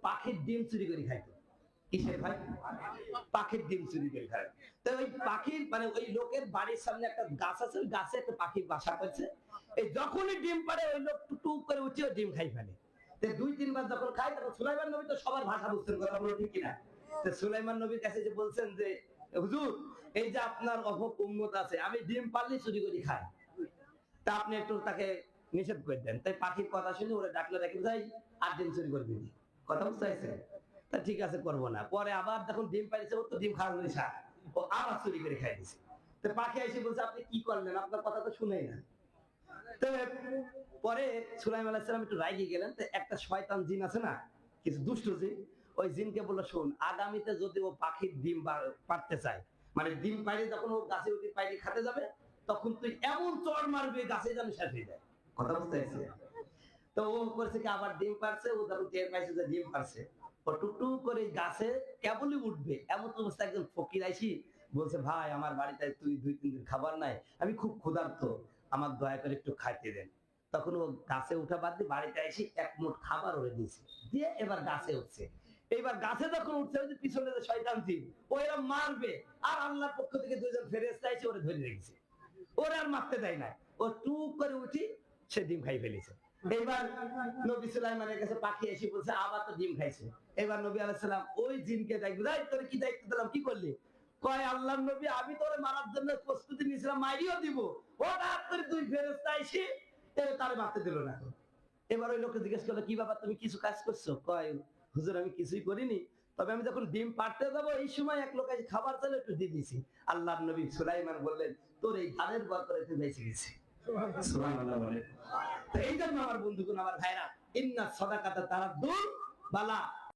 পাখির ডিম চুরি করে খাইতো। কিসের ভাই? পাখির ডিম চুরি করে খায়। তো ওই পাখির মানে ওই লোকের বাড়ির সামনে একটা গাছ আছে, ওই গাছে একটা পাখির বাসা করছে। এই যখনই ডিম পাড়ে ওই লোক টুক করে উঠে ওই ডিম খাই ফেলে। তো ২-৩ বার যখন খায় তখন সুলাইমান নবী তো সবার ভাষা বুঝতেন, কথা বলো ঠিক কিনা? তো সুলাইমান নবীর কাছে যে বলছেন যে হুজুর, এই যে আপনার অভক উম্মত আছে, আমি ডিম পারলেই চুরি করে খাই, তা আপনি একটু তাকে নিষেধ করে দেন। তাই পাখির কথা শুনে ওরা ডাকলো, দেখে যাই আর ডিম চুরি করবি না। কথা বুঝতে পারছে? তা ঠিক আছে, করবো না। পরে আবার যখন ডিম পাইছে, ওর তো ডিম খাওয়ার নেশা, ও আবার চুরি করে খাই দিছে। তো পাখি এসে বলছে, আপনি কি করলেন? আপনার কথা তো শুনেই না। তো পরে সুলাইমান আলাইহিস সালাম একটু রাগি গেলেন। তো একটা শয়তান জিন আছে না, কিছু দুষ্ট জিন, ওই জিনকে বললো, শোন, আগামীতে যদি ও পাখির ডিম পাড়তে চায়, মানে ডিম পাইলে যখন ও গাছে উঠে পাইলে খাতে যাবে, তখন তুই এমন চড় মারবে গাছে যেন শেষ হয়ে যায়। কথা বুঝতে পারছি? তো ও করছে কি, আবার ডিম পারছে, ও যখন টের পাইছে যে ডিম পারছে, ও টুকটুক করে গাছে কেবলই উঠবে, এমন অবস্থা একজন ফকির আইসি বলছে, ভাই আমার বাড়িতে তুই ২-৩ দিন খাবার নাই, আমি খুব ক্ষুধার্ত, আমার দয়া করে একটু খাইতে দেন। তখন ও গাছে উঠা বাদ দিয়ে বাড়িতে এসে এক মুঠ খাবার ওরে দিয়েছে, দিয়ে এবার গাছে উঠছে। এইবার গাছে যখন উঠছে, ওই যে পিছনে যে শয়তান ছিল, ও এরা মারবে, আর আল্লাহর পক্ষ থেকে ২জন ফেরেশতা এসে ওরে ধরে রেখেছে, ওরে আর মারতে দেয় না। ও টুক করে উঠি সে ডিম খাই ফেলেছে। এবার নবী সুলাইমানের কাছে পাখি এসে বলছে, আবার তো ডিম খাইছে। এবার নবী আলাইহিস সালাম ওই জিনকে দেখবে, যাই তোর কি দায়িত্ব দিলাম, কি করলি? কয়, আল্লাহর নবী, আমি তোরে মারার জন্য প্রস্তুতি নিয়েছিলাম, মাইরিও দিব, হঠাৎ করে ২ ফেরেশতা এসে তারে মারতে দিল না। এবার ওই লোককে জিজ্ঞেস করলো, কি ব্যাপার, তুমি কিছু কাজ করছো? কয়, হুজুর, আমি কিছুই করিনি, তবে আমি যখন ডিম পাড়তে যাবো এই সময় এক লোক এসে খাবার চাইলে একটু দিয়ে দিয়েছি। আল্লাহর নবী সুলাইমান বললেন, তোর এই ধানের বরকতে তুই বেঁচে গেছি। সুবহানাল্লাহ বলে। তো এই জন্য আমার বন্ধুগণ, আমার ভাইরা, ইন্না সাদাকাতা তারাদ্দুল বালা,